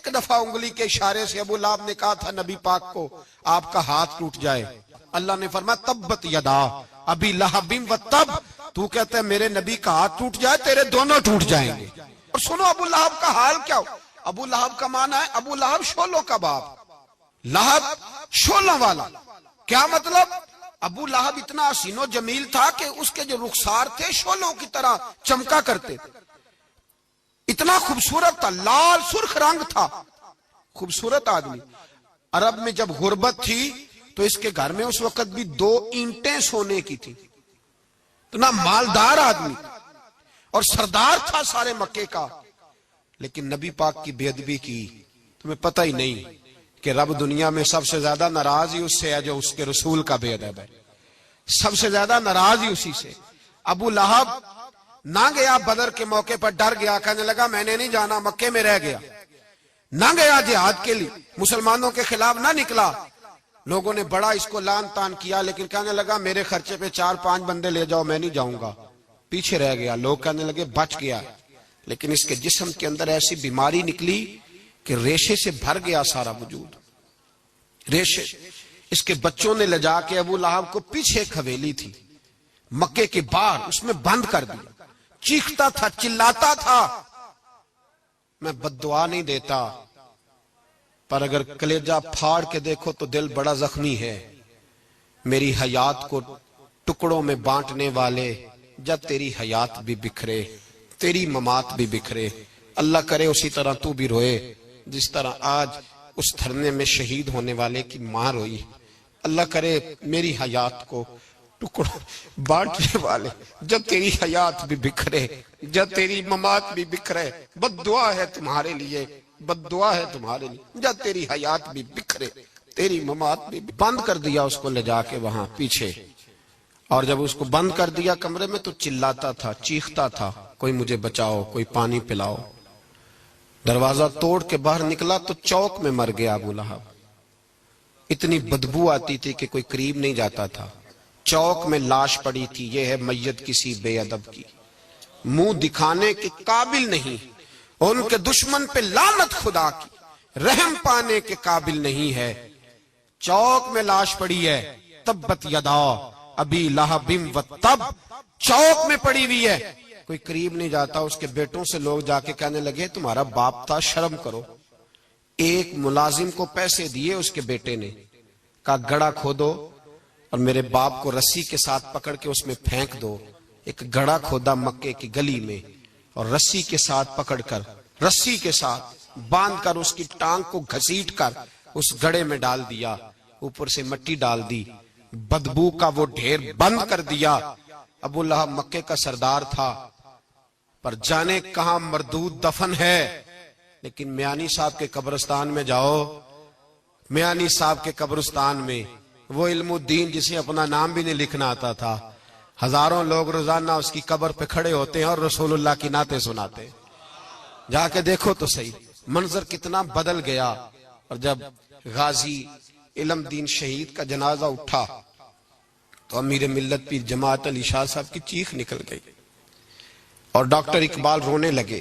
ایک دفعہ انگلی کے اشارے سے ابو لہب نے کہا تھا نبی پاک کو آپ کا ہاتھ ٹوٹ جائے، اللہ نے فرمایا تبت یدا ابی لہب و تب، تو کہتا ہے میرے نبی کا ہاتھ ٹوٹ جائے تیرے دونوں ٹوٹ جائیں گے۔ اور سنو ابو لہب کا حال کیا ہو۔ ابو لہب کا معنی ہے ابو لہب شولوں کا باپ، لہب شولوں والا۔ کیا مطلب؟ ابو لہب اتنا حسین و جمیل تھا کہ اس کے جو رخسار تھے شولوں کی طرح چمکا کرتے تھے، اتنا خوبصورت تھا، لال سرخ رنگ تھا، خوبصورت آدمی۔ عرب میں جب غربت تھی تو اس کے گھر میں اس وقت بھی 2 اینٹیں سونے کی تھی، اتنا مالدار آدمی اور سردار تھا سارے مکے کا۔ لیکن نبی پاک کی بے ادبی کی، تمہیں پتہ ہی نہیں کہ رب دنیا میں سب سے زیادہ ناراض ہی اس سے ہے جو اس کے رسول کا بے ادب ہے، سب سے زیادہ ناراض ہی اسی سے۔ ابو لہب نہ گیا بدر کے موقع پر، ڈر گیا، کہنے لگا میں نے نہیں جانا، مکے میں رہ گیا، نہ گیا جہاد کے لیے، مسلمانوں کے خلاف نہ نکلا۔ لوگوں نے بڑا اس کو لان تان کیا، لیکن کہنے لگا میرے خرچے پہ 4-5 بندے لے جاؤ، میں نہیں جاؤں گا، پیچھے رہ گیا۔ لوگ کہنے لگے بچ گیا، لیکن اس کے جسم کے اندر ایسی بیماری نکلی کہ ریشے سے بھر گیا سارا وجود، ریشے۔ اس کے بچوں نے لے جا کے ابو لہب کو پیچھے ایک حویلی تھی مکے کے باہر، اس میں بند کر دیا۔ چیختا تھا، چلاتا تھا، میں بد دعا نہیں دیتا، پر اگر کلیجہ پھاڑ کے دیکھو تو دل بڑا زخمی ہے۔ میری حیات کو ٹکڑوں میں بانٹنے والے، جب تیری حیات بھی بکھرے تیری ممات بھی بکھرے، اللہ کرے اسی طرح تو بھی روئے جس طرح آج اس دھرنے میں شہید ہونے والے کی ماں روئی۔ اللہ کرے میری حیات کو ٹکڑوں بانٹنے والے، جب تیری حیات بھی بکھرے جب تیری ممات بھی بکھرے، بد دعا ہے تمہارے لیے، بد دعا ہے تمہارے لیے، جب تیری حیات بھی بکھرے تیری ممات بھی۔ بند کر دیا اس کو لے جا کے وہاں پیچھے، اور جب اس کو بند کر دیا کمرے میں تو چلاتا تھا، چیختا تھا، کوئی مجھے بچاؤ، کوئی پانی پلاؤ۔ دروازہ توڑ کے باہر نکلا تو چوک میں مر گیا ابو لہب۔ اتنی بدبو آتی تھی کہ کوئی قریب نہیں جاتا تھا۔ چوک میں لاش پڑی تھی، یہ ہے میت کسی بے ادب کی، منہ دکھانے کے قابل نہیں، ان کے دشمن پہ لعنت خدا کی، رحم پانے کے قابل نہیں ہے۔ چوک میں لاش پڑی ہے، تبت یدا ابی لہب و تب، چوک میں پڑی ہوئی ہے، کوئی قریب نہیں جاتا۔ اس کے بیٹوں سے لوگ جا کے کہنے لگے تمہارا باپ تھا، شرم کرو۔ ایک ملازم کو پیسے دیے اس کے بیٹے نے، کہا گڑھا کھودو اور میرے باپ کو رسی کے ساتھ پکڑ کے اس میں پھینک دو۔ ایک گڑھا کھودا مکے کی گلی میں، اور رسی کے ساتھ پکڑ کر، رسی کے ساتھ باندھ کر اس کی ٹانگ کو گھسیٹ کر اس گڑھے میں ڈال دیا، اوپر سے مٹی ڈال دی، بدبو کا وہ ڈھیر بند کر دیا۔ ابو لہب مکے کا سردار تھا، پر جانے کہاں مردود دفن ہے۔ لیکن میانی صاحب کے قبرستان میں جاؤ، میانی صاحب کے قبرستان میں وہ علم الدین جسے اپنا نام بھی نہیں لکھنا آتا تھا، ہزاروں لوگ روزانہ اس کی قبر پہ کھڑے ہوتے ہیں اور رسول اللہ کی نعتیں سناتے ہیں۔ جا کے دیکھو تو صحیح، منظر کتنا بدل گیا۔ اور جب غازی علم دین شہید کا جنازہ اٹھا تو امیر ملت پیر جماعت علی شاہ صاحب کی چیخ نکل گئی، اور ڈاکٹر اقبال رونے لگے،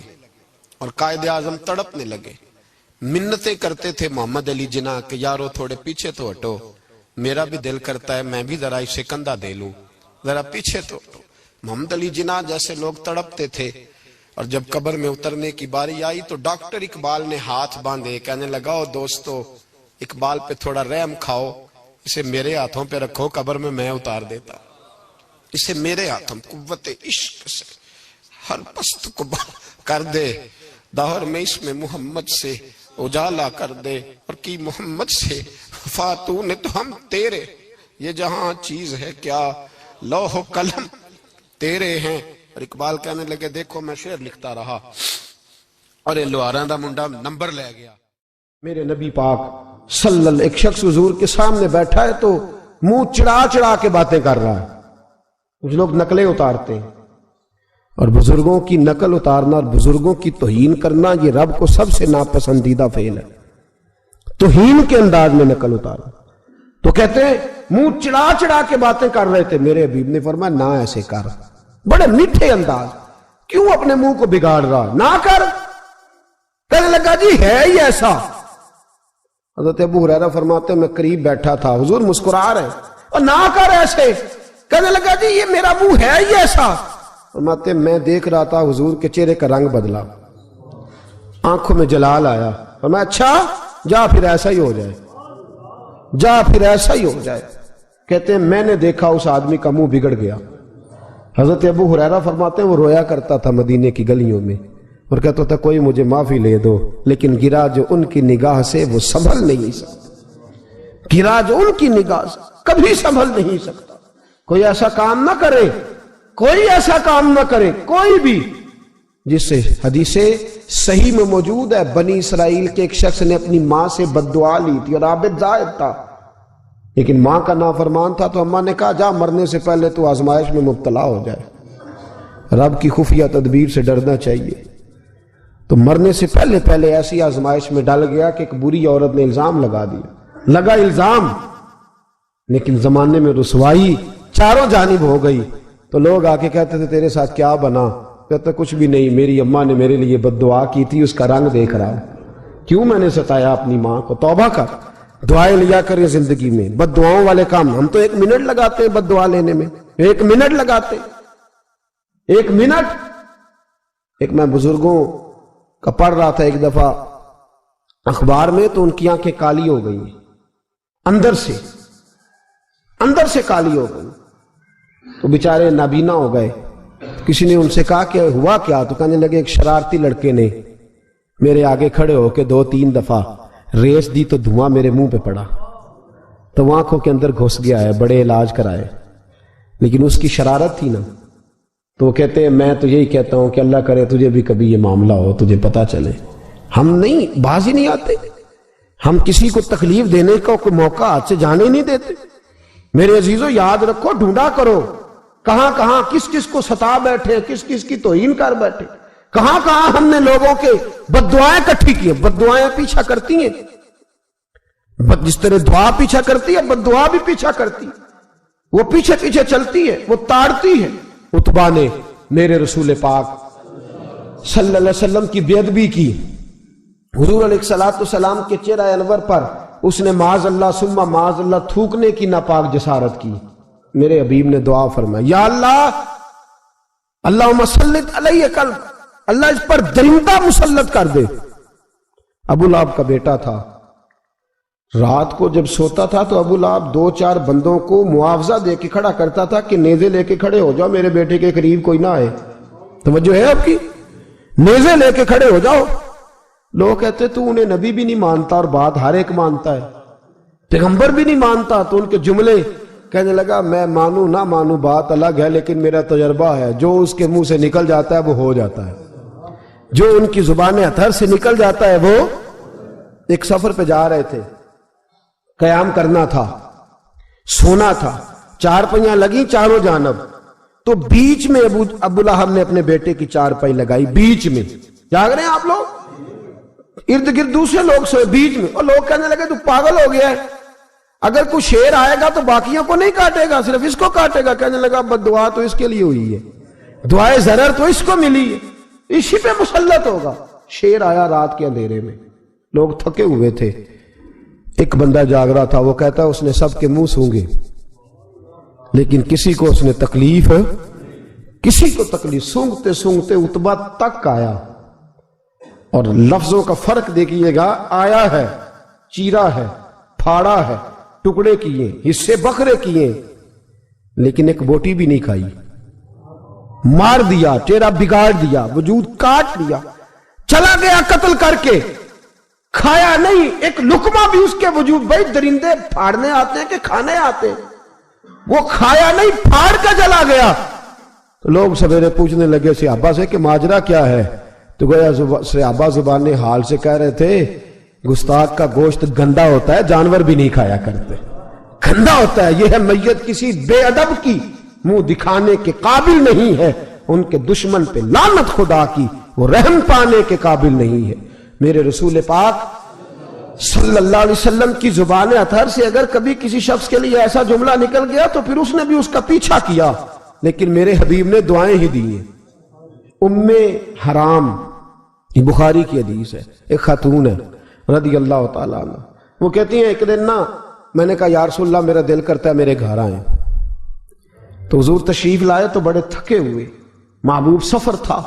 اور قائد اعظم تڑپنے لگے، منتیں کرتے تھے محمد علی جناح کہ یارو تھوڑے پیچھے تو ہٹو، میرا بھی دل کرتا ہے میں بھی ذرا اسے کندھا دے لوں، ذرا پیچھے تو ہٹو۔ محمد علی جناح جیسے لوگ تڑپتے تھے، اور جب قبر میں اترنے کی باری آئی تو ڈاکٹر اقبال نے ہاتھ باندھے، کہنے لگا او دوستو اقبال پہ تھوڑا رحم کھاؤ، اسے میرے ہاتھوں پہ رکھو، قبر میں اتار دیتا، اسے میرے ہاتھوں، قوت عشق سے ہر پست کو کر دے، دہر میں اس میں محمد سے اجالا کر دے، اور کی محمد سے فاتون تو ہم تیرے، یہ جہاں چیز ہے کیا لوح و قلم تیرے ہیں۔ اور اقبال کہنے لگے دیکھو میں شعر لکھتا رہا، اور لوہاراں دا منڈا نمبر لے گیا۔ میرے نبی پاک صلی اللہ، ایک شخص حضور کے سامنے بیٹھا ہے تو منہ چڑھا چڑھا کے باتیں کر رہا ہے۔ کچھ لوگ نقلیں اتارتے ہیں، اور بزرگوں کی نقل اتارنا اور بزرگوں کی توہین کرنا یہ رب کو سب سے ناپسندیدہ فعل ہے۔ توہین کے انداز میں نقل اتارنا، تو کہتے ہیں منہ چڑھا چڑھا کے باتیں کر رہے تھے، میرے حبیب نے فرمایا نہ ایسے کر، بڑے میٹھے انداز، کیوں اپنے منہ کو بگاڑ رہا، نہ کر، کہنے لگا جی ہے ہی ایسا. حضرت ابو ہریرہ فرماتے میں قریب بیٹھا تھا, حضور مسکرا رہے اور نہ کر ایسے. کہنے لگا جی یہ میرا منہ ہے ہی ایسا. فرماتے میں دیکھ رہا تھا حضور کے چہرے کا رنگ بدلا, آنکھوں میں جلال آیا. فرمایا اچھا جا پھر ایسا ہی ہو جائے, جا پھر ایسا ہی ہو جائے. کہتے ہیں میں نے دیکھا اس آدمی کا منہ بگڑ گیا. حضرت ابو ہریرہ فرماتے ہیں وہ رویا کرتا تھا مدینے کی گلیوں میں اور کہتا تھا کوئی مجھے معافی لے دو, لیکن گرا جو ان کی نگاہ سے وہ سنبھل نہیں سکتا. گرا جو ان کی نگاہ سے کبھی سنبھل نہیں سکتا. کوئی ایسا کام نہ کرے, کوئی ایسا کام نہ کرے کوئی بھی جس سے حدیث صحیح میں موجود ہے بنی اسرائیل کے ایک شخص نے اپنی ماں سے بد دعا لی تھی اور عابد زاہد تھا, لیکن ماں کا نافرمان تھا تو اماں نے کہا جا مرنے سے پہلے تو آزمائش میں مبتلا ہو جائے. رب کی خفیہ تدبیر سے ڈرنا چاہیے. تو مرنے سے پہلے ایسی آزمائش میں ڈال گیا کہ ایک بری عورت نے الزام لگا دیا. لگا الزام, لیکن زمانے میں رسوائی چاروں جانب ہو گئی. تو لوگ آ کے کہتے تھے تیرے ساتھ کیا بنا؟ کہتا کچھ بھی نہیں, میری اماں نے میرے لیے بد دعا کی تھی, اس کا رنگ دیکھ رہا ہوں. کیوں میں نے ستایا اپنی ماں کو؟ توبہ کر, دعائیں لیا کریں زندگی میں. بد دعاؤں والے کام ہم تو 1 منٹ لگاتے ہیں بد دعا لینے میں, 1 منٹ لگاتے, 1 منٹ. ایک میں بزرگوں کا پڑھ رہا تھا ایک دفعہ اخبار میں, تو ان کی آنکھیں کالی ہو گئی, اندر سے کالی ہو گئی, تو بیچارے نابینا ہو گئے. کسی نے ان سے کہا کہ ہوا کیا؟ تو کہنے لگے ایک شرارتی لڑکے نے میرے آگے کھڑے ہو کے 2-3 دفعہ ریس دی تو دھواں میرے منہ پہ پڑا, تو وہ آنکھوں کے اندر گھس گیا ہے, بڑے علاج کرائے, لیکن اس کی شرارت تھی نا. تو وہ کہتے ہیں میں تو یہی کہتا ہوں کہ اللہ کرے تجھے بھی کبھی یہ معاملہ ہو, تجھے پتا چلے. ہم نہیں باز ہی نہیں آتے, ہم کسی کو تکلیف دینے کا کوئی موقع ہاتھ سے جانے نہیں دیتے. میرے عزیزو یاد رکھو, ڈھونڈا کرو کہاں کہاں کس کس کو ستا بیٹھے, کس کس کی توہین کر بیٹھے, کہاں کہاں ہم نے لوگوں کے بد دعائیں اکٹھی کی. بد دعائیں پیچھا کرتی ہیں, جس طرح دعا پیچھا کرتی ہے بد دعا بھی پیچھا کرتی ہے. وہ پیچھے پیچھے چلتی ہے, وہ تاڑتی ہے. عتبہ نے میرے رسول پاک صلی اللہ علیہ وسلم کی بے ادبی کی. حضور علیہ السلام کے چہرہ انور پر اس نے معاذ اللہ ثم معاذ اللہ تھوکنے کی ناپاک جسارت کی. میرے حبیب نے دعا فرمایا یا اللہ اللہم سلط علیہ قلب, اللہ اس پر درندہ مسلط کر دے. ابو لہب کا بیٹا تھا, رات کو جب سوتا تھا تو ابو لہب 2-4 بندوں کو معاوضہ دے کے کھڑا کرتا تھا کہ نیزے لے کے کھڑے ہو جاؤ, میرے بیٹے کے قریب کوئی نہ آئے. توجہ ہے آپ کی؟ نیزے لے کے کھڑے ہو جاؤ. لوگ کہتے تو انہیں نبی بھی نہیں مانتا اور بات ہر ایک مانتا ہے, پیغمبر بھی نہیں مانتا. تو ان کے جملے کہنے لگا میں مانوں نہ مانوں بات الگ ہے, لیکن میرا تجربہ ہے جو اس کے منہ سے نکل جاتا ہے وہ ہو جاتا ہے, جو ان کی زبان اتھر سے نکل جاتا ہے وہ. ایک سفر پہ جا رہے تھے, قیام کرنا تھا, سونا تھا, 4 پہیاں لگی چاروں جانب. تو بیچ میں ابو لہب نے اپنے بیٹے کی 4 پائی لگائی, بیچ میں. جاگ رہے ہیں آپ لوگ؟ ارد گرد دوسرے لوگ سوئے بیچ میں, اور لوگ کہنے لگے تو پاگل ہو گیا ہے, اگر کوئی شیر آئے گا تو باقیوں کو نہیں کاٹے گا, صرف اس کو کاٹے گا. کہنے لگا بد دعا تو اس کے لیے ہوئی ہے, دعائے ضرر تو اس کو ملی ہے, اسی پہ مسلط ہوگا. شیر آیا رات کے اندھیرے میں, لوگ تھکے ہوئے تھے, ایک بندہ جاگ رہا تھا. وہ کہتا ہے اس نے سب کے منہ سونگے لیکن کسی کو اس نے تکلیف, کسی کو تکلیف. سونگتے سونگتے عتبہ تک آیا, اور لفظوں کا فرق دیکھیے گا, آیا ہے, چیرا ہے, پھاڑا ہے, ٹکڑے کیے, حصے بکھرے کیے, لیکن ایک بوٹی بھی نہیں کھائی. مار دیا, چہرہ بگاڑ دیا, وجود کاٹ دیا, چلا گیا قتل کر کے, کھایا نہیں ایک لقمہ بھی اس کے وجود. بھائی درندے پھاڑنے آتے ہیں کہ کھانے آتے ہیں؟ وہ کھایا نہیں, پھاڑ کے چلا گیا. تو لوگ سویرے پوچھنے لگے صحابہ سے کہ ماجرا کیا ہے؟ تو گویا صحابہ زبان حال سے کہہ رہے تھے گستاخ کا گوشت گندا ہوتا ہے, جانور بھی نہیں کھایا کرتے, گندا ہوتا ہے. یہ ہے میت کسی بے ادب کی, منہ دکھانے کے قابل نہیں ہے. ان کے دشمن پہ لعنت خدا کی, وہ رحم پانے کے قابل نہیں ہے. میرے رسول پاک صلی اللہ علیہ وسلم کی زبان اطہر سے اگر کبھی کسی شخص کے لیے ایسا جملہ نکل گیا تو پھر اس نے بھی اس کا پیچھا کیا, لیکن میرے حبیب نے دعائیں ہی دی ہیں. ام حرام یہ بخاری کی حدیث ہے. ایک خاتون ہے رضی اللہ تعالیٰ عنہ، وہ کہتی ہیں ایک دن نا میں نے کہا یا رسول اللہ میرا دل کرتا ہے میرے گھر آئیں. تو حضور تشریف لائے تو بڑے تھکے ہوئے، محبوب سفر تھا،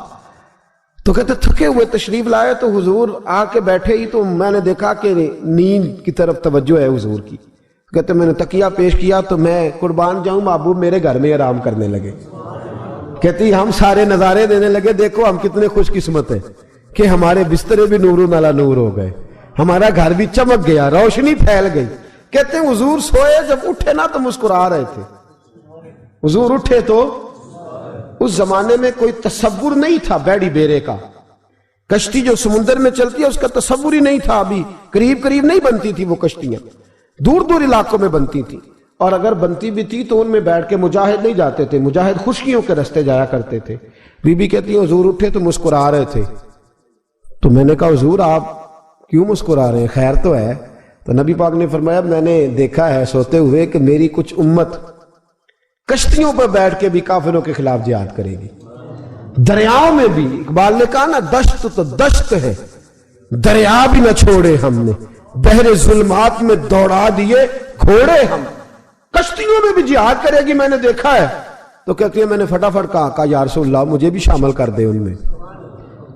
تو کہتے تھکے ہوئے تشریف لائے تو حضور آ کے بیٹھے ہی تو میں نے دیکھا کہ نیند کی طرف توجہ ہے حضور کی. کہتے میں نے تکیہ پیش کیا تو میں قربان جاؤں محبوب میرے گھر میں آرام کرنے لگے. کہتی ہم سارے نظارے دینے لگے، دیکھو ہم کتنے خوش قسمت ہیں کہ ہمارے بسترے بھی نور نالا نور ہو گئے، ہمارا گھر بھی چمک گیا، روشنی پھیل گئی. کہتے ہیں حضور سوئے، جب اٹھے نا تو مسکرا رہے تھے. حضور اٹھے تو اس زمانے میں کوئی تصور نہیں تھا بیڑی بیرے کا، کشتی جو سمندر میں چلتی ہے اس کا تصور ہی نہیں تھا. ابھی قریب قریب نہیں بنتی تھی وہ کشتیاں، دور دور علاقوں میں بنتی تھی، اور اگر بنتی بھی تھی تو ان میں بیٹھ کے مجاہد نہیں جاتے تھے، مجاہد خشکیوں کے رستے جایا کرتے تھے. بی بی کہتی ہیں حضور اٹھے تو مسکرا رہے تھے. تو میں نے کہا حضور آپ کیوں مسکرا رہے ہیں، خیر تو ہے؟ تو نبی پاک نے فرمایا میں نے دیکھا ہے سوتے ہوئے کہ میری کچھ امت کشتیوں پر بیٹھ کے بھی کافروں کے خلاف جہاد کرے گی، دریاؤں میں بھی. اقبال نے کہا نا دشت تو دشت ہے دریا بھی نہ چھوڑے ہم نے، بحر ظلمات میں دوڑا دیے گھوڑے ہم. کشتیوں میں بھی جہاد کرے گی میں نے دیکھا ہے. تو کہتی ہے میں نے فٹافٹ کہا یا رسول اللہ مجھے بھی شامل کر دے ان میں.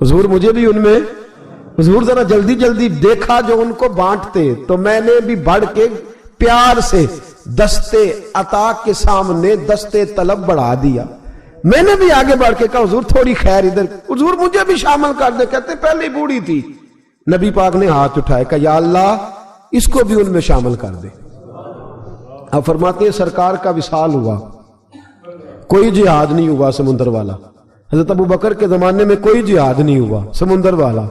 حضور مجھے بھی ان میں. حضور ذرا جلدی جلدی دیکھا جو ان کو بانٹتے، تو میں نے بھی بڑھ کے پیار سے دستے عطا کے سامنے دستے طلب بڑھا دیا. میں نے بھی آگے بڑھ کے کہا حضور تھوڑی خیر ادھر، حضور مجھے بھی شامل کر دے. کہتے پہلے بوڑھی تھی. نبی پاک نے ہاتھ اٹھائے کہ یا اللہ اس کو بھی ان میں شامل کر دے. اب فرماتے ہیں سرکار کا وصال ہوا، کوئی جہاد نہیں ہوا سمندر والا. حضرت ابو بکر کے زمانے میں کوئی جہاد نہیں ہوا سمندر والا.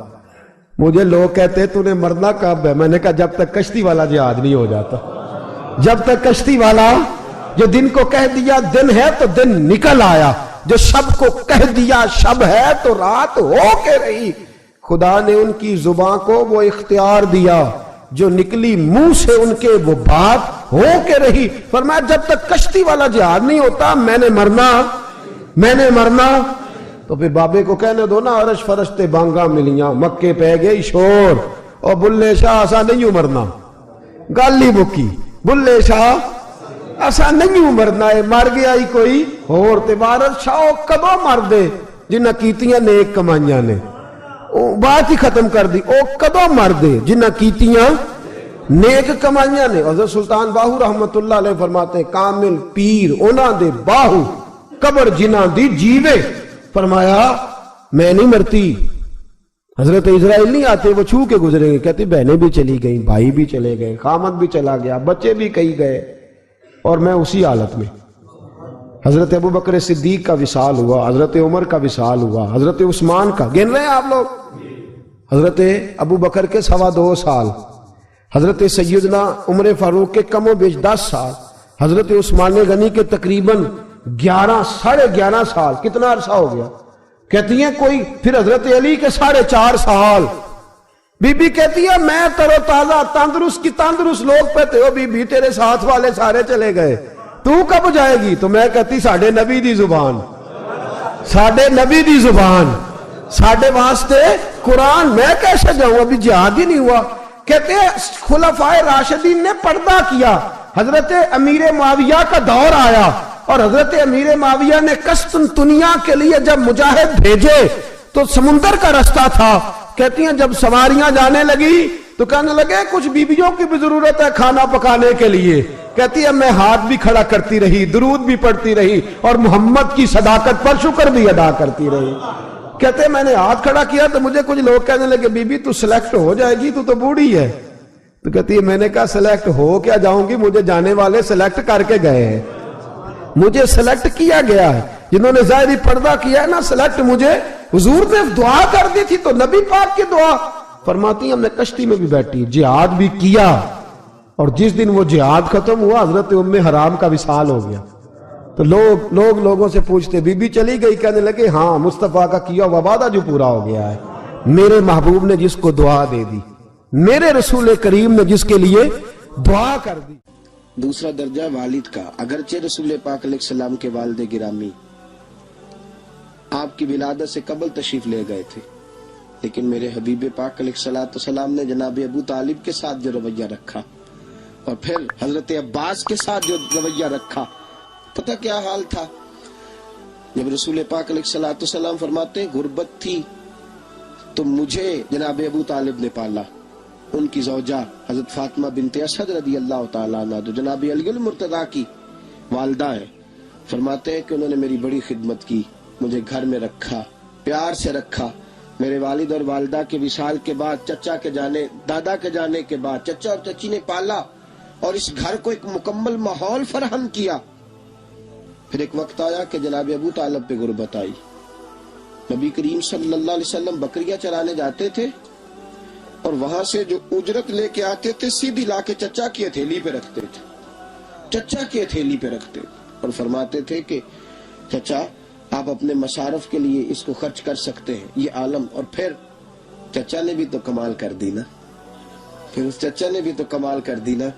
مجھے لوگ کہتے تو نے مرنا کب ہے؟ میں نے کہا جب تک کشتی والا جہاد نہیں ہو جاتا، جب تک کشتی والا جو دن کو کہہ دیا دن ہے تو دن نکل آیا، جو شب کو کہہ دیا شب ہے تو رات ہو کے رہی. خدا نے ان کی زبان کو وہ اختیار دیا جو نکلی منہ سے ان کے وہ بات ہو کے رہی. فرمایا جب تک کشتی والا جہاد نہیں ہوتا میں نے مرنا. تو پھر بابے کو کہنے دو نا عرش فرشتے بانگا ملیاں مکے پہ گئی شور، اور بلے شاہ ایسا نہیں مرنا. گالی بکی بلے شاہ ایسا نہیں مرنا ہے، مر گیا ہی کوئی اور تے بارت شاہ کدو مر دے جنہ کیتیاں نیک کمائیاں نے. بات ہی ختم کر دی، او کدو مر دے جنہ کیتیاں نیک کمائیاں نے. حضرت سلطان باہو رحمت اللہ علیہ فرماتے ہیں کامل پیر اونا دے باہو قبر جنہ دی جیوے. فرمایا میں نہیں مرتی. حضرت اسرائیل نہیں آتے وہ چھو کے گزریں گے. کہتے بہنیں بھی چلی گئیں، بھائی بھی چلے گئے، خامد بھی چلا گیا، بچے بھی کئی گئے، اور میں اسی حالت میں. حضرت ابو بکر صدیق کا وصال ہوا، حضرت عمر کا وصال ہوا، حضرت عثمان کا گن رہے ہیں آپ لوگ. حضرت ابو بکر کے 2.25 سال، حضرت سیدنا عمر فاروق کے کم و بیش 10 سال، حضرت عثمان غنی کے تقریباً 11 سال. کتنا عرصہ ہو گیا؟ کہتی ہیں کوئی. پھر حضرت علی کے 4.5 سال. بی بی کہتی ہے میں تر و تازہ تندرست کی تندرست لوگ پہتے ہو، بی بی تیرے ساتھ والے سارے چلے گئے، تو کب جائے گی؟ تو میں کہتی ساڑھے نبی دی زبان، ساڑھے نبی دی زبان، ساڑھے واسطے قرآن، میں کیسے جاؤں؟ ابھی جہاد ہی نہیں ہوا. کہتے ہیں خلفائے راشدین نے پردہ کیا. حضرت امیر معاویہ کا دور آیا اور حضرت امیر معاویہ نے قسطنطنیہ کے لیے جب مجاہد بھیجے تو سمندر کا رستہ تھا. کہتی ہیں جب سواریاں جانے لگی تو کہنے لگے کچھ بیویوں کی بھی ضرورت ہے کھانا پکانے کے لیے. کہتی ہے میں ہاتھ بھی کھڑا کرتی رہی، درود بھی پڑھتی رہی، اور محمد کی صداقت پر شکر بھی ادا کرتی رہی. کہتے ہیں میں نے ہاتھ کھڑا کیا تو مجھے کچھ لوگ کہنے لگے بی بی تو سلیکٹ ہو جائے گی، تو بوڑھی ہے. تو کہتی ہے میں نے کہا سلیکٹ ہو کیا جاؤں گی، مجھے جانے والے سلیکٹ کر کے گئے ہیں، مجھے سلیکٹ کیا گیا ہے. جنہوں نے ظاہری پردہ کیا ہے نا سلیکٹ مجھے. حضور نے دعا کر دی تھی تو نبی پاک کی دعا. فرماتی ہم نے کشتی میں بھی بیٹھی، جہاد بھی کیا، اور جس دن وہ جہاد ختم ہوا حضرت ام حرام کا وصال ہو گیا. تو لوگوں سے پوچھتے بی بی چلی گئی؟ کہنے لگے ہاں مصطفیٰ کا کیا ہوا وعدہ جو پورا ہو گیا ہے. میرے محبوب نے جس کو دعا دے دی، میرے رسول کریم نے جس کے لیے دعا کر دی. دوسرا درجہ والد کا. اگرچہ رسول پاک علیہ السلام کے والد گرامی آپ کی ولادت سے قبل تشریف لے گئے تھے، لیکن میرے حبیب پاک علیہ الصلوۃ والسلام نے جناب ابو طالب کے ساتھ جو رویہ رکھا اور پھر حضرت عباس کے ساتھ جو رویہ رکھا، پتہ کیا حال تھا؟ جب رسول پاک علیہ الصلوۃ والسلام فرماتے ہیں غربت تھی تو مجھے جناب ابو طالب نے پالا، ان کی زوجہ حضرت فاطمہ بنت اسد رضی اللہ تعالیٰ عنہ جو جناب علی المرتضیٰ کی والدہ ہیں، فرماتے ہیں کہ انہوں نے میری بڑی خدمت کی، مجھے گھر میں رکھا، پیار سے رکھا۔ میرے والد اور والدہ کے وصال کے بعد، چچا کے جانے، دادا کے جانے کے بعد چچا اور چچی نے پالا اور اس گھر کو ایک مکمل ماحول فراہم کیا۔ پھر ایک وقت آیا کہ جناب ابو طالب پہ غربت آئی۔ نبی کریم صلی اللہ علیہ وسلم بکریاں چرانے جاتے تھے اور وہاں سے جو اجرت لے کے آتے تھے سیدھی لا کے چچا کی ہتھیلی پہ رکھتے تھے، چچا کی ہتھیلی پہ رکھتے اور فرماتے تھے کہ چچا آپ اپنے مصارف کے لیے اس کو خرچ کر سکتے ہیں، یہ عالم۔ اور پھر چچا نے بھی تو کمال کر دی نا، پھر اس چچا نے بھی تو کمال کر دی نا۔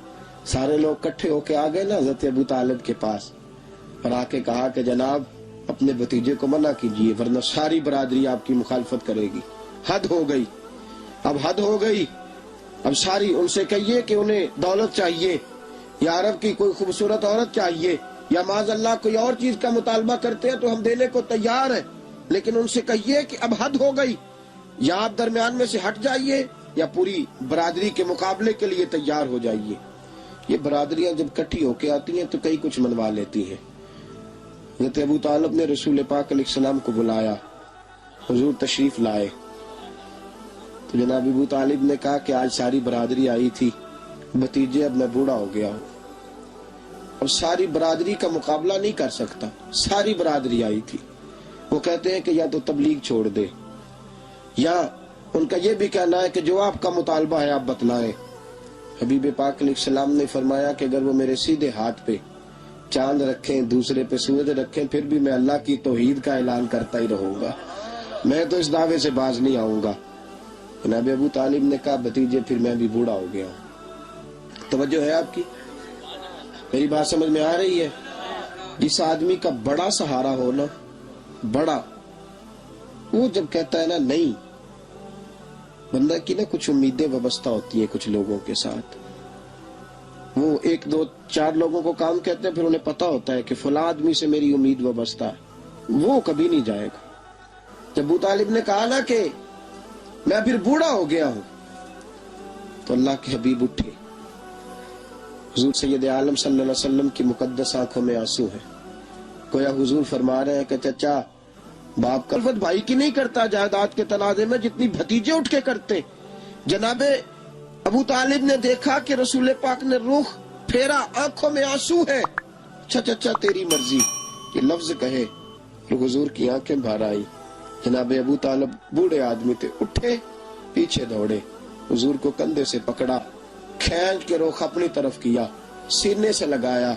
سارے لوگ کٹھے ہو کے آ گئے نا حضرت ابو طالب کے پاس اور آ کے کہا کہ جناب اپنے بھتیجے کو منع کیجیے ورنہ ساری برادری آپ کی مخالفت کرے گی، حد ہو گئی، اب حد ہو گئی۔ اب ساری ان سے کہیے کہ انہیں دولت چاہیے یا عرب کی کوئی خوبصورت عورت چاہیے یا معاذ اللہ کوئی اور چیز کا مطالبہ کرتے ہیں تو ہم دینے کو تیار ہیں، لیکن ان سے کہیے کہ اب حد ہو گئی، یا آپ درمیان میں سے ہٹ جائیے یا پوری برادری کے مقابلے کے لیے تیار ہو جائیے۔ یہ برادریاں جب کٹھی ہو کے آتی ہیں تو کئی کچھ منوا لیتی ہیں۔ حضرت ابو طالب نے رسول پاک علیہ السلام کو بلایا، حضور تشریف لائے تو جناب ابو طالب نے کہا کہ آج ساری برادری آئی تھی، بھتیجے اب میں بوڑھا ہو گیا ہوں اور ساری برادری کا مقابلہ نہیں کر سکتا، ساری برادری آئی تھی۔ وہ کہتے ہیں کہ یا تو تبلیغ چھوڑ دے یا ان کا یہ بھی کہنا ہے کہ جو آپ کا مطالبہ ہے آپ بتلائیں۔ حبیب پاک علیہ السلام نے فرمایا کہ اگر وہ میرے سیدھے ہاتھ پہ چاند رکھیں، دوسرے پہ سورج رکھیں، پھر بھی میں اللہ کی توحید کا اعلان کرتا ہی رہوں گا، میں تو اس دعوے سے باز نہیں آؤں گا۔ جناب ابو طالب نے کہا بھتیجے پھر میں بھی بوڑھا ہو گیا ہوں۔ توجہ ہے آپ کی؟ میری بات سمجھ میں آ رہی ہے؟ جس آدمی کا بڑا سہارا ہو نا، بڑا، وہ جب کہتا ہے نا نہیں، بندہ کی نا کچھ امیدیں وابستہ ہوتی ہیں کچھ لوگوں کے ساتھ، وہ ایک دو چار لوگوں کو کام کہتے ہیں پھر انہیں پتا ہوتا ہے کہ فلاں آدمی سے میری امید وابستہ ہے، وہ کبھی نہیں جائے گا۔ جب ابو طالب نے کہا نا کہ میں پھر بوڑھا ہو گیا ہوں تو اللہ کے حبیب اٹھے، حضور سید عالم صلی اللہ علیہ وسلم کی مقدس آنکھوں میں آنسو ہے، گویا حضور فرما رہے ہیں کہ چچا باپ کا الفت بھائی کی نہیں کرتا جائیداد کے تنازع میں جتنی بھتیجے اٹھ کے کرتے۔ جناب ابو طالب نے دیکھا کہ رسول پاک نے رخ پھیرا، آنکھوں میں آنسو ہے، اچھا چچا تیری مرضی، یہ لفظ کہے تو حضور کی آنکھیں بھر آئی۔ جناب ابو طالب بوڑھے آدمی تھے، اٹھے پیچھے دوڑے، حضور کو کندھے سے پکڑا، کھینچ کے رخ اپنی طرف کیا، سینے سے لگایا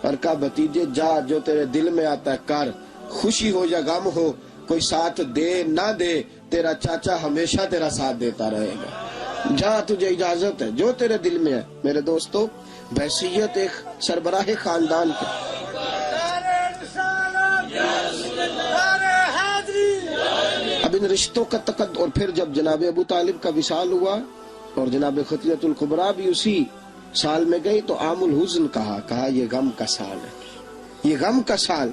اور کہا بھتیجے جا، جو تیرے دل میں آتا ہے کر، خوشی ہو یا غم ہو، کوئی ساتھ دے نہ دے، تیرا چاچا ہمیشہ تیرا ساتھ دیتا رہے گا، جا تجھے اجازت ہے، جو تیرے دل میں ہے۔ میرے دوستو، بحیثیت ایک سربراہ خاندان کے اب ان رشتوں کا اور پھر جب جناب ابو طالب کا وصال ہوا اور جناب خطیۃ الکبریٰ بھی اسی سال میں گئی تو عام الحزن کہا یہ غم کا سال ہے، یہ غم کا سال۔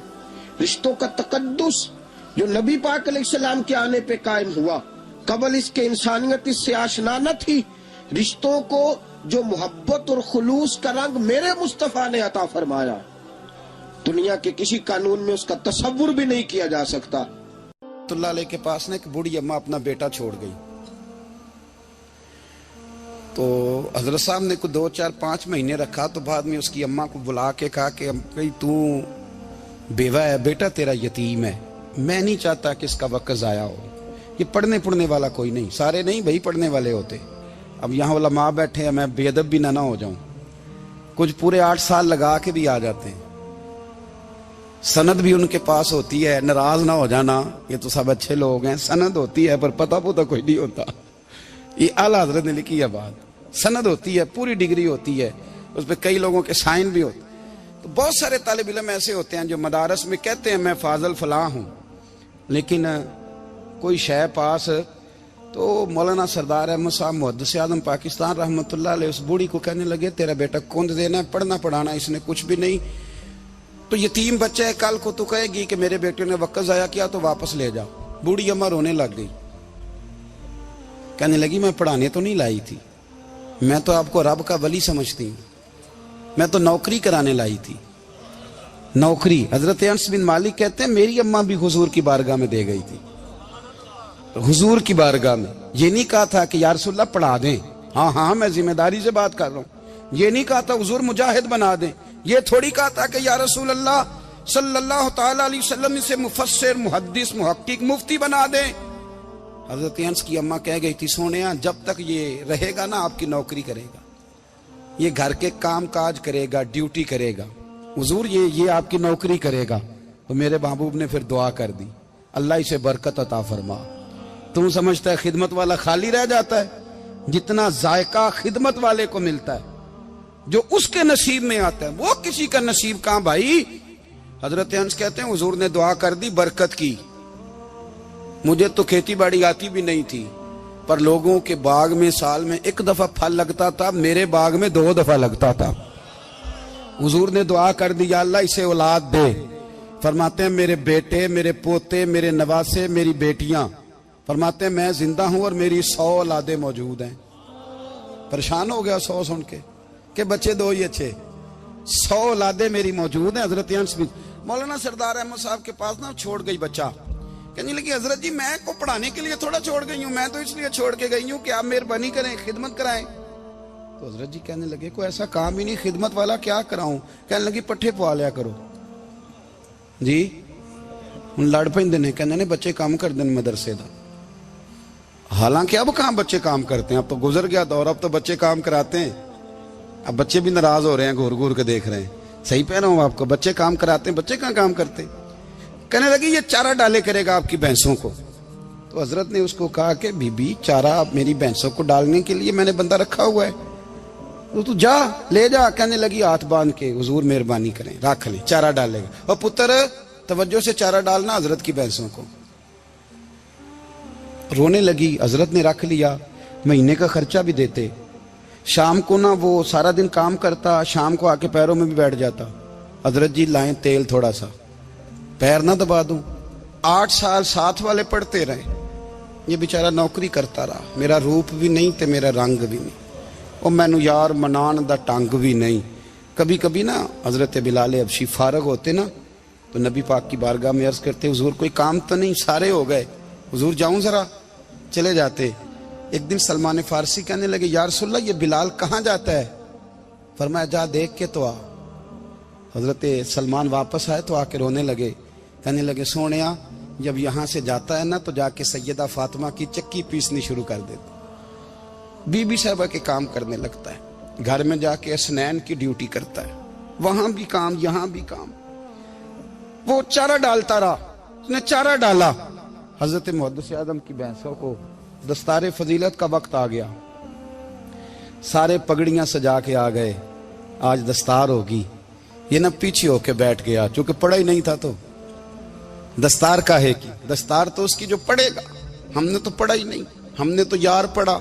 رشتوں کا تقدس جو نبی پاک علیہ السلام کے آنے پہ قائم ہوا، قبل اس کے انسانیت اس سے آشنا نہ تھی۔ رشتوں کو جو محبت اور خلوص کا رنگ میرے مصطفیٰ نے عطا فرمایا، دنیا کے کسی قانون میں اس کا تصور بھی نہیں کیا جا سکتا۔ اللہ علیہ کے پاس نے ایک بوڑھی اماں اپنا بیٹا چھوڑ گئی تو حضرت صاحب نے کو 2 4 5 مہینے رکھا تو بعد میں اس کی اماں کو بلا کے کہا کہ تو بیوہ ہے، بیٹا تیرا یتیم ہے، میں نہیں چاہتا کہ اس کا وقت ضائع ہو، یہ پڑھنے والا کوئی نہیں، سارے نہیں بھائی پڑھنے والے ہوتے، اب یہاں علماء بیٹھے ہیں، میں بے ادب بھی نہ ہو جاؤں، کچھ پورے 8 سال لگا کے بھی آ جاتے ہیں، سند بھی ان کے پاس ہوتی ہے، ناراض نہ ہو جانا، یہ تو سب اچھے لوگ ہیں، سند ہوتی ہے پر پتہ کوئی نہیں ہوتا، یہ اعلیٰ حضرت نے لکھی ہے بات، سند ہوتی ہے، پوری ڈگری ہوتی ہے، اس پہ کئی لوگوں کے سائن بھی ہوتے، تو بہت سارے طالب علم ایسے ہوتے ہیں جو مدارس میں کہتے ہیں میں فاضل فلاں ہوں، لیکن کوئی شے پاس تو مولانا سردار احمد صاحب محدث اعظم پاکستان رحمۃ اللہ علیہ اس بوڑھی کو کہنے لگے تیرا بیٹا کند دینا ہے، پڑھنا پڑھانا اس نے کچھ بھی نہیں، تو یتیم بچہ ہے، کل کو تو کہے گی کہ میرے بیٹے نے وقت ضائع کیا تو واپس لے جاؤ۔ بوڑھی اماں رونے لگ گئی، کہنے لگی میں پڑھانے تو نہیں لائی تھی، میں تو آپ کو رب کا ولی سمجھتی ہوں، میں تو نوکری کرانے لائی تھی، نوکری۔ حضرت انس بن مالک کہتے ہیں میری اماں بھی حضور کی بارگاہ میں دے گئی تھی، حضور کی بارگاہ میں یہ نہیں کہا تھا کہ یا رسول اللہ پڑھا دیں، ہاں ہاں میں ذمہ داری سے بات کر رہا ہوں، یہ نہیں کہا تھا حضور مجاہد بنا دیں، یہ تھوڑی کہا تھا کہ یا رسول اللہ صلی اللہ تعالی علیہ وسلم سے مفسر محدث محقق مفتی بنا دیں۔ حضرت انس کی اماں کہہ گئی تھی سونیا جب تک یہ رہے گا نا آپ کی نوکری کرے گا، یہ گھر کے کام کاج کرے گا، ڈیوٹی کرے گا، حضور یہ آپ کی نوکری کرے گا۔ تو میرے محبوب نے پھر دعا کر دی اللہ اسے برکت عطا فرما۔ تم سمجھتا ہے خدمت والا خالی رہ جاتا ہے؟ جتنا ذائقہ خدمت والے کو ملتا ہے جو اس کے نصیب میں آتا ہے وہ کسی کا نصیب کہاں بھائی۔ حضرت انس کہتے ہیں حضور نے دعا کر دی، برکت کی۔ مجھے تو کھیتی باڑی آتی بھی نہیں تھی، پر لوگوں کے باغ میں سال میں ایک دفعہ پھل لگتا تھا، میرے باغ میں 2 دفعہ لگتا تھا۔ حضور نے دعا کر دی یا اللہ اسے اولاد دے۔ فرماتے ہیں میرے بیٹے، میرے پوتے، میرے نواسے، میری بیٹیاں، فرماتے ہیں میں زندہ ہوں اور میری 100 اولادیں موجود ہیں۔ پریشان ہو گیا 100 سن کے کہ بچے 2 ہی اچھے، 100 اولادیں میری موجود ہیں۔ حضرت انس بن مولانا سردار احمد صاحب کے پاس نا چھوڑ گئی بچہ، کہنے لگی حضرت جی میں کو پڑھانے کے لیے تھوڑا چھوڑ گئی ہوں، میں تو اس لیے چھوڑ کے گئی ہوں کہ آپ مہربانی کریں خدمت کرائیں۔ تو حضرت جی کہنے لگے کوئی ایسا کام ہی نہیں، خدمت والا کیا کراؤں؟ کہنے لگی پٹھے پوا لیا کرو جی۔ ہن لڑ پیندے نے، کہنے نے بچے کام کر دین مدرسے دا۔ حالانکہ اب کہاں بچے کام کرتے ہیں، اب تو گزر گیا دور، اب تو بچے کام کراتے ہیں۔ اب بچے بھی ناراض ہو رہے ہیں، گھور گھور کے دیکھ رہے ہیں، صحیح پہ رہا ہوں آپ کو، بچے کام کراتے ہیں، بچے کہاں کام کرتے۔ کہنے لگی یہ چارہ ڈالے کرے گا آپ کی بھینسوں کو۔ تو حضرت نے اس کو کہا کہ بی بی چارہ میری بھینسوں کو ڈالنے کے لیے میں نے بندہ رکھا ہوا ہے، تو جا لے جا۔ کہنے لگی ہاتھ باندھ کے حضور مہربانی کریں رکھ لیں، چارہ ڈالے گا۔ اور پتر توجہ سے چارہ ڈالنا حضرت کی بھینسوں کو۔ رونے لگی، حضرت نے رکھ لیا، مہینے کا خرچہ بھی دیتے۔ شام کو نا وہ سارا دن کام کرتا، شام کو آ کے پیروں میں بھی بیٹھ جاتا، حضرت جی لائیں تیل تھوڑا سا، پیر نہ دبا دوں۔ 8 سال ساتھ والے پڑھتے رہے، یہ بیچارہ نوکری کرتا رہا، میرا روپ بھی نہیں تے میرا رنگ بھی نہیں، اور مینو یار منان دا ٹنگ بھی نہیں۔ کبھی کبھی نا حضرت بلال حبشی فارغ ہوتے نا تو نبی پاک کی بارگاہ میں عرض کرتے حضور کوئی کام تو نہیں، سارے ہو گئے، حضور جاؤں ذرا، چلے جاتے۔ ایک دن سلمان فارسی کہنے لگے یا رسول اللہ یہ بلال کہاں جاتا ہے؟ فرمایا جا دیکھ کے تو آ۔ حضرت سلمان واپس آئے تو آ کے رونے لگے، کہنے لگے سونیا جب یہاں سے جاتا ہے نا تو جا کے سیدہ فاطمہ کی چکی پیسنی شروع کر دیتا، بی بی صاحبہ کے کام کرنے لگتا ہے، گھر میں جا کے اسنین کی ڈیوٹی کرتا ہے، وہاں بھی کام یہاں بھی کام۔ وہ چارہ ڈالتا رہا، اس نے چارہ ڈالا۔ حضرت محدث اعظم کی بھینسوں کو دستار فضیلت کا وقت آ گیا، سارے پگڑیاں سجا کے آ گئے، آج دستار ہوگی۔ یہ نہ پیچھے ہو کے بیٹھ گیا، چونکہ پڑھا ہی نہیں تھا تو دستار کا ہے کہ دستار تو اس کی جو پڑھے گا، ہم نے تو پڑھا ہی نہیں، ہم نے تو یار پڑھا،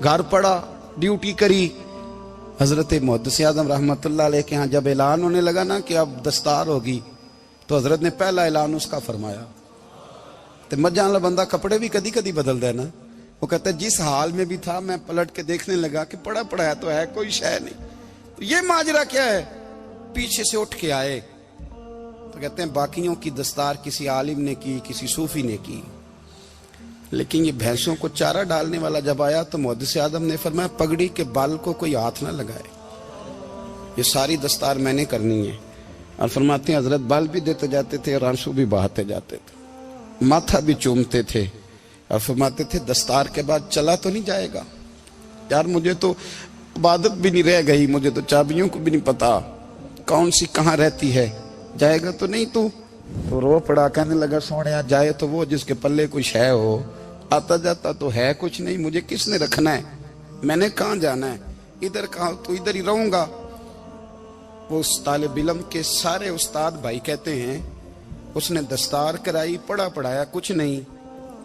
گھر پڑھا، ڈیوٹی کری۔ حضرت محدث اعظم رحمۃ اللہ علیہ کے ہاں جب اعلان ہونے لگا نا کہ اب دستار ہوگی تو حضرت نے پہلا اعلان اس کا فرمایا۔ تو مجھے والا بندہ کپڑے بھی کدی کدی بدل دے نا، وہ کہتا ہے جس حال میں بھی تھا میں پلٹ کے دیکھنے لگا کہ پڑھا پڑھایا تو ہے، کوئی شے نہیں، تو یہ ماجرا کیا ہے؟ پیچھے سے اٹھ کے آئے تو کہتے ہیں باقیوں کی دستار کسی عالم نے کی، کسی صوفی نے کی، لیکن یہ بھینسوں کو چارہ ڈالنے والا جب آیا تو محدث اعظم نے فرمایا پگڑی کے بال کو کوئی ہاتھ نہ لگائے، یہ ساری دستار میں نے کرنی ہے۔ اور فرماتے ہیں حضرت بال بھی دیتے جاتے تھے اور آنسو بھی بہاتے جاتے تھے، ماتھا بھی چومتے تھے، اور فرماتے تھے دستار کے بعد چلا تو نہیں جائے گا یار، مجھے تو عبادت بھی نہیں رہ گئی، مجھے تو چابیوں کو بھی نہیں پتا کون سی کہاں رہتی ہے، جائے گا تو نہیں تو رو پڑا، کہنے لگا سونیا جائے تو وہ جس کے پلے کچھ ہے ہو، آتا جاتا تو ہے کچھ نہیں، مجھے کس نے رکھنا ہے، میں نے کہاں جانا ہے، ادھر کہاں تو ادھر ہی رہوں گا۔ وہ اس طالب علم کے سارے استاد بھائی کہتے ہیں اس نے دستار کرائی، پڑھا پڑھایا کچھ نہیں،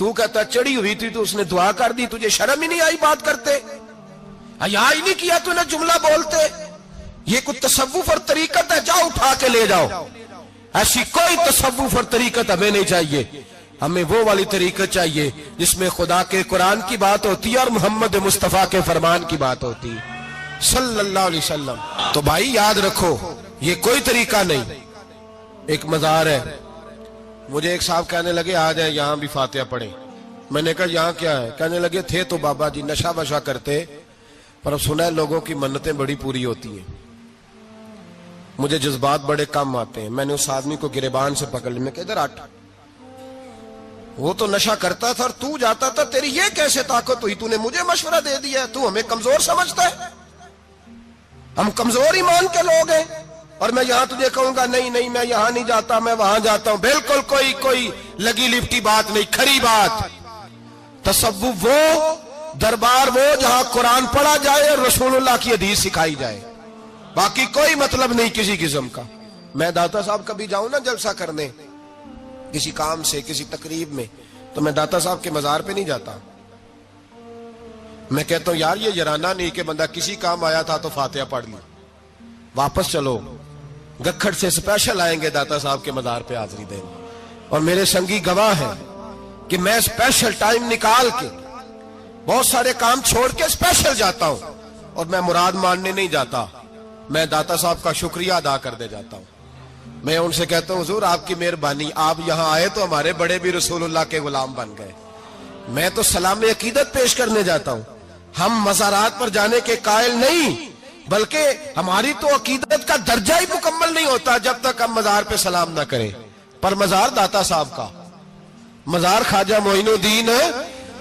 تو کہتا چڑی ہوئی تھی تو اس نے دعا کر دی, تجھے شرم ہی نہیں آئی بات کرتے, حیا ہی نہیں کیا تو نے جملہ بولتے. یہ کوئی تصوف اور طریقت ہے؟ جاؤ اٹھا کے لے جاؤ. ایسی کوئی تصوف اور طریقت ہمیں نہیں چاہیے. ہمیں وہ والی طریقت چاہیے جس میں خدا کے قرآن کی بات ہوتی ہے اور محمد مصطفیٰ کے فرمان کی بات ہوتی ہے صلی اللہ علیہ وسلم. تو بھائی یاد رکھو یہ کوئی طریقہ نہیں. ایک مزار ہے, مجھے ایک صاحب کہنے لگے آ جائیں یہاں بھی فاتحہ پڑھیں. میں نے کہا یہاں کیا ہے؟ کہنے لگے تھے تو بابا جی نشہ بشا کرتے, پر اب سنا ہے لوگوں کی منتیں بڑی پوری ہوتی ہیں. مجھے جذبات بڑے کم آتے ہیں. میں نے اس آدمی کو گریبان سے پکڑ لی, میں کہ ادھر ہٹ, وہ تو نشہ کرتا تھا اور تو جاتا تھا, تیری یہ کیسے طاقت ہوئی؟ تو نے مجھے مشورہ دے دیا, تو ہمیں کمزور سمجھتا ہے؟ ہم کمزور ایمان کے لوگ ہیں. اور میں یہاں تجھے کہوں گا نہیں نہیں میں یہاں نہیں جاتا, میں وہاں جاتا ہوں. بالکل کوئی لگی لپٹی بات نہیں, کھری بات. تصوف وہ, دربار وہ جہاں قرآن پڑھا جائے اور رسول اللہ کی حدیث سکھائی جائے, باقی کوئی مطلب نہیں کسی قسم کا. میں داتا صاحب کبھی جاؤں نا جلسہ کرنے کسی کام سے, کسی تقریب میں, تو میں داتا صاحب کے مزار پہ نہیں جاتا. میں کہتا ہوں یار یہ یرانہ نہیں کہ بندہ کسی کام آیا تھا تو فاتحہ پڑھ لی, واپس چلو. گکھڑ سے اسپیشل آئیں گے داتا صاحب کے مزار پہ حاضری دیں, اور میرے سنگی گواہ ہیں کہ میں اسپیشل ٹائم نکال کے بہت سارے کام چھوڑ کے اسپیشل جاتا ہوں. اور میں مراد ماننے نہیں جاتا, میں داتا صاحب کا شکریہ ادا کر دے جاتا ہوں. میں ان سے کہتا ہوں حضور آپ کی مہربانی, آپ یہاں آئے تو ہمارے بڑے بھی رسول اللہ کے غلام بن گئے. میں تو سلام عقیدت پیش کرنے جاتا ہوں. ہم مزارات پر جانے کے قائل نہیں, بلکہ ہماری تو عقیدت کا درجہ ہی مکمل نہیں ہوتا جب تک ہم مزار پہ سلام نہ کریں. پر مزار داتا صاحب کا, مزار خواجہ معین الدین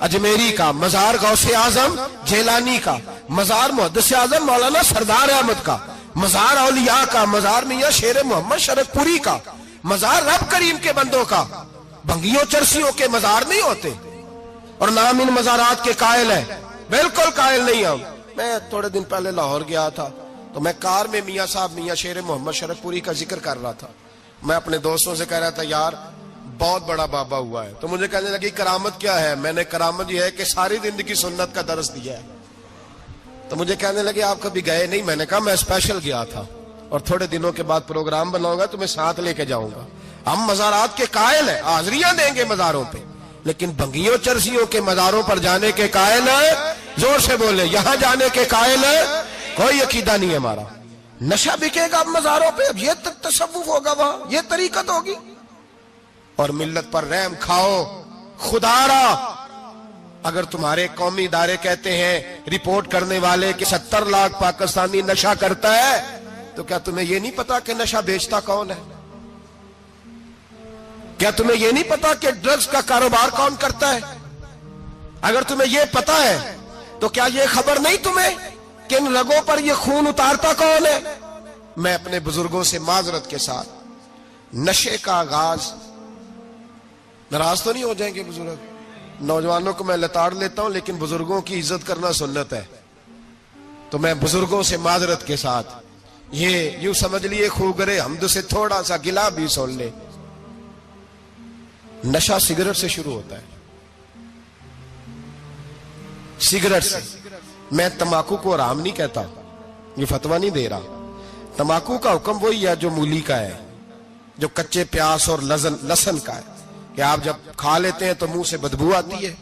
اجمیری کا, مزار غوث اعظم جیلانی کا, مزار محدث اعظم مولانا سردار احمد کا, مزار اولیاء کا, مزار میاں شیر محمد شرک پوری کا, مزار رب کریم کے بندوں کا. بھنگیوں چرسیوں کے مزار نہیں ہوتے, اور نام ان مزارات کے قائل ہے, بالکل قائل نہیں ہم. میں تھوڑے دن پہلے لاہور گیا تھا تو میں کار میں میاں صاحب میاں شیر محمد شرک پوری کا ذکر کر رہا تھا. میں اپنے دوستوں سے کہہ رہا تھا یار بہت بڑا بابا ہوا ہے. تو مجھے کہنے لگی کرامت کیا ہے؟ میں نے کرامت یہ ہے کہ ساری زندگی سنت کا درس دیا ہے. تو مجھے کہنے لگے آپ کبھی گئے نہیں؟ میں نے کہا میں اسپیشل گیا تھا, اور تھوڑے دنوں کے بعد پروگرام بناؤں گا تو میں ساتھ لے کے جاؤں گا. ہم مزارات کے قائل ہیں, حاضریاں دیں گے مزاروں پہ, لیکن بھنگیوں چرسیوں کے مزاروں پر جانے کے قائل ہیں. زور سے بولے, یہاں جانے کے قائل ہیں. کوئی عقیدہ نہیں ہے ہمارا. نشہ بکے گا اب مزاروں پہ, اب یہ تصوف ہوگا وہاں, یہ طریقت ہوگی. اور ملت پر رحم کھاؤ خدا را. اگر تمہارے قومی ادارے کہتے ہیں رپورٹ کرنے والے کہ 70 لاکھ پاکستانی نشہ کرتا ہے, تو کیا تمہیں یہ نہیں پتا کہ نشہ بیچتا کون ہے؟ کیا تمہیں یہ نہیں پتا کہ ڈرگز کا کاروبار کون کرتا ہے؟ اگر تمہیں یہ پتا ہے تو کیا یہ خبر نہیں تمہیں کہ ان رگوں پر یہ خون اتارتا کون ہے؟ میں اپنے بزرگوں سے معذرت کے ساتھ, نشے کا آغاز, ناراض تو نہیں ہو جائیں گے بزرگ, نوجوانوں کو میں لتاڑ لیتا ہوں لیکن بزرگوں کی عزت کرنا سنت ہے. تو میں بزرگوں سے معذرت کے ساتھ, یہ یوں سمجھ لیے خوگرے حمد سے تھوڑا سا گلا بھی سن لے. نشہ سگریٹ سے شروع ہوتا ہے, سگریٹ سے. میں تمباکو کو حرام نہیں کہتا, یہ فتویٰ نہیں دے رہا. تمباکو کا حکم وہی ہے جو مولی کا ہے, جو کچے پیاز اور لہسن کا ہے, کہ آپ جب کھا لیتے ہیں تو منہ سے بدبو آتی ہے,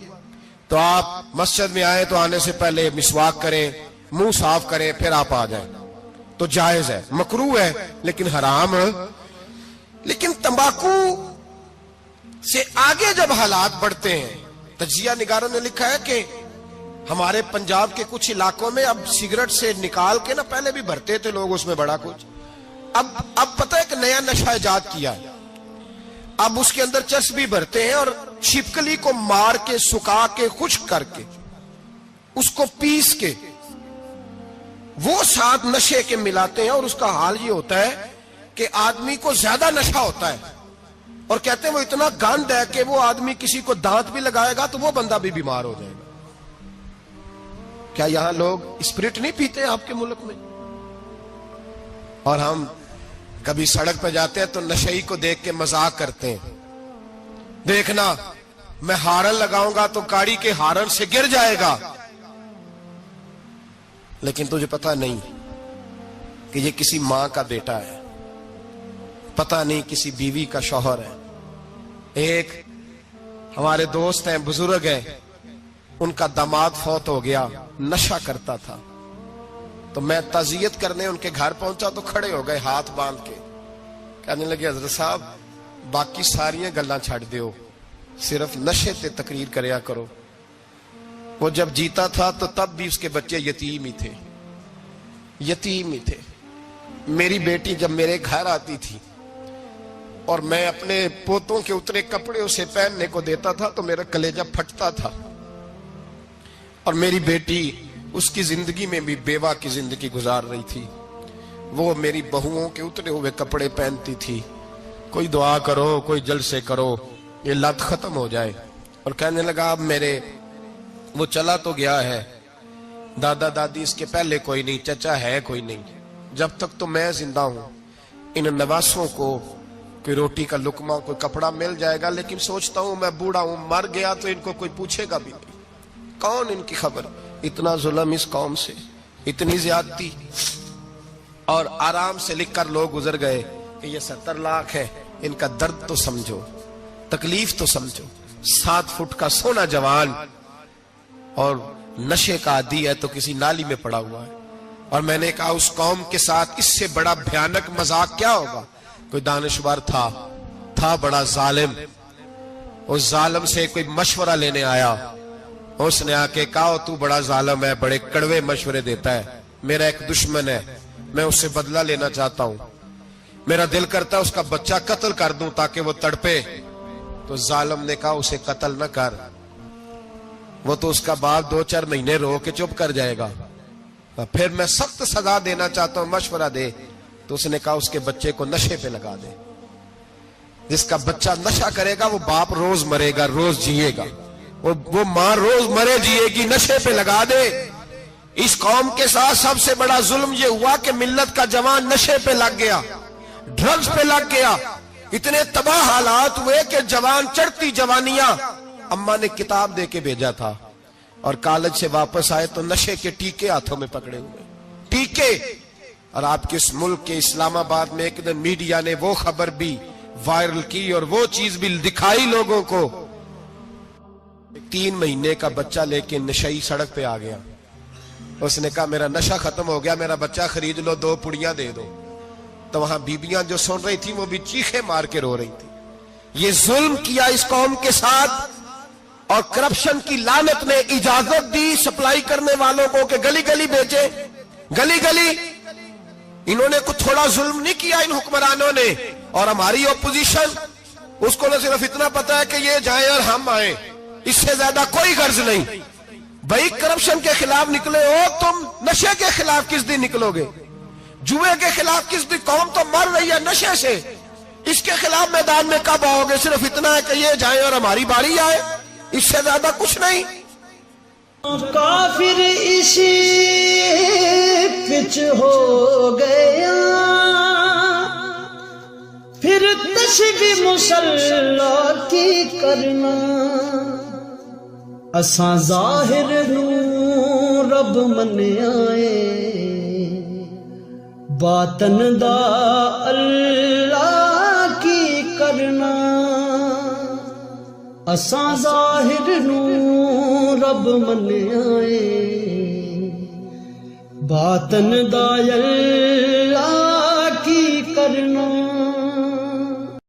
تو آپ مسجد میں آئے تو آنے سے پہلے مسواک کریں, منہ صاف کریں, پھر آپ آ جائیں. تو جائز ہے, مکروہ ہے لیکن حرام ہے. لیکن تمباکو سے آگے جب حالات بڑھتے ہیں, تجزیہ نگاروں نے لکھا ہے کہ ہمارے پنجاب کے کچھ علاقوں میں اب سگریٹ سے نکال کے نا, پہلے بھی بھرتے تھے لوگ اس میں بڑا کچھ, اب پتہ ہے کہ نیا نشہ ایجاد کیا ہے. اب اس کے اندر چرس بھی بھرتے ہیں اور چھپکلی کو مار کے, سکھا کے, خشک کر کے, اس کو پیس کے وہ ساتھ نشے کے ملاتے ہیں, اور اس کا حال یہ ہوتا ہے کہ آدمی کو زیادہ نشہ ہوتا ہے, اور کہتے ہیں وہ اتنا گند ہے کہ وہ آدمی کسی کو دانت بھی لگائے گا تو وہ بندہ بھی بیمار ہو جائے گا. کیا یہاں لوگ اسپرٹ نہیں پیتے آپ کے ملک میں؟ اور ہم کبھی سڑک پہ جاتے ہیں تو نشئی کو دیکھ کے مذاق کرتے ہیں, دیکھنا میں ہارن لگاؤں گا تو گاڑی کے ہارن سے گر جائے گا، لیکن تجھے پتا نہیں کہ یہ کسی ماں کا بیٹا ہے، پتا نہیں کسی بیوی کا شوہر ہے۔ ایک ہمارے دوست ہیں، بزرگ ہیں، ان کا داماد فوت ہو گیا، نشہ کرتا تھا، تو میں تعزیت کرنے ان کے گھر پہنچا تو کھڑے ہو گئے ہاتھ باندھ کے، کہنے لگے حضرت صاحب باقی ساریاں گلاں چھڑ دیو، صرف نشے تے تقریر کریا کرو۔ وہ جب جیتا تھا تو تب بھی اس کے بچے یتیم ہی تھے، یتیم ہی تھے۔ میری بیٹی جب میرے گھر آتی تھی اور میں اپنے پوتوں کے اترے کپڑے اسے پہننے کو دیتا تھا تو میرا کلیجہ پھٹتا تھا، اور میری بیٹی اس کی زندگی میں بھی بیوہ کی زندگی گزار رہی تھی، وہ میری بہوؤں کے اترے ہوئے کپڑے پہنتی تھی۔ کوئی دعا کرو، کوئی جلسے کرو، یہ لت ختم ہو جائے۔ اور کہنے لگا اب میرے وہ چلا تو گیا ہے، دادا دادی اس کے پہلے کوئی نہیں، چچا ہے کوئی نہیں، جب تک تو میں زندہ ہوں ان نواسوں کو کوئی روٹی کا لقمہ، کوئی کپڑا مل جائے گا، لیکن سوچتا ہوں میں بوڑھا ہوں، مر گیا تو ان کو کوئی پوچھے گا بھی نہیں، کون ان کی خبر۔ اتنا ظلم اس قوم سے، اتنی زیادتی، اور آرام سے لکھ کر لوگ گزر گئے کہ یہ 70 لاکھ ہے، ان کا درد تو سمجھو، تکلیف تو سمجھو۔ 7 فٹ کا سونا جوان اور نشے کا عادی ہے تو کسی نالی میں پڑا ہوا ہے۔ اور میں نے کہا اس قوم کے ساتھ اس سے بڑا بھیانک مذاق کیا ہوگا؟ کوئی دانشور تھا بڑا ظالم، اس ظالم سے کوئی مشورہ لینے آیا، اس نے آ کے کہا تو بڑا ظالم ہے، بڑے کڑوے مشورے دیتا ہے، میرا ایک دشمن ہے، میں اس سے بدلہ لینا چاہتا ہوں، میرا دل کرتا ہے اس کا بچہ قتل کر دوں تاکہ وہ تڑپے۔ تو ظالم نے کہا اسے قتل نہ کر، وہ تو اس کا باپ 2-4 مہینے رو کے چپ کر جائے گا، پھر میں سخت سزا دینا چاہتا ہوں، مشورہ دے۔ تو اس نے کہا اس کے بچے کو نشے پہ لگا دے، جس کا بچہ نشہ کرے گا وہ باپ روز مرے گا، روز جیے گا، وہ ماں روز مرے جیے گی، نشے پہ لگا دے۔ اس قوم کے ساتھ سب سے بڑا ظلم یہ ہوا کہ ملت کا جوان نشے پہ لگ گیا، ڈرگز پہ لگ گیا، اتنے تباہ حالات ہوئے کہ جوان چڑھتی جوانیاں، اماں نے کتاب دے کے بھیجا تھا، اور کالج سے واپس آئے تو نشے کے ٹیکے ہاتھوں میں پکڑے ہوئے، ٹیکے۔ اور آپ کے اس ملک کے اسلام آباد میں ایک دن میڈیا نے وہ خبر بھی وائرل کی اور وہ چیز بھی دکھائی لوگوں کو، 3 مہینے کا بچہ لے کے نشئی سڑک پہ آ گیا، اس نے کہا میرا نشہ ختم ہو گیا، میرا بچہ خرید لو، 2 پڑیاں دے دو۔ تو وہاں بیبیاں جو سن رہی تھی وہ بھی چیخے مار کے رو رہی تھی۔ یہ ظلم کیا اس قوم کے ساتھ، اور کرپشن کی لعنت نے اجازت دی سپلائی کرنے والوں کو کہ گلی گلی بیچے، گلی گلی۔ انہوں نے کچھ تھوڑا ظلم نہیں کیا ان حکمرانوں نے، اور ہماری اپوزیشن اس کو نہ صرف اتنا پتا ہے کہ یہ جائیں اور ہم آئیں، اس سے زیادہ کوئی غرض نہیں۔ بھائی کرپشن کے خلاف نکلے ہو تم، نشے کے خلاف کس دن نکلو گے؟ جوئے کے خلاف کس دن؟ قوم تو مر رہی ہے نشے سے، اس کے خلاف میدان میں کب آؤ گے؟ صرف اتنا ہے کہ یہ جائیں اور ہماری باری آئے، اس سے زیادہ کچھ نہیں۔ کافر اسی پچ ہو گیا، پھر تشبیہ مسلح کی کرنا، اساں ظاہر نوں رب منیائے، باطن دا اللہ کی کرنا، اساں ظاہر نوں رب منیائے، باطن دا اللہ کی کرنا۔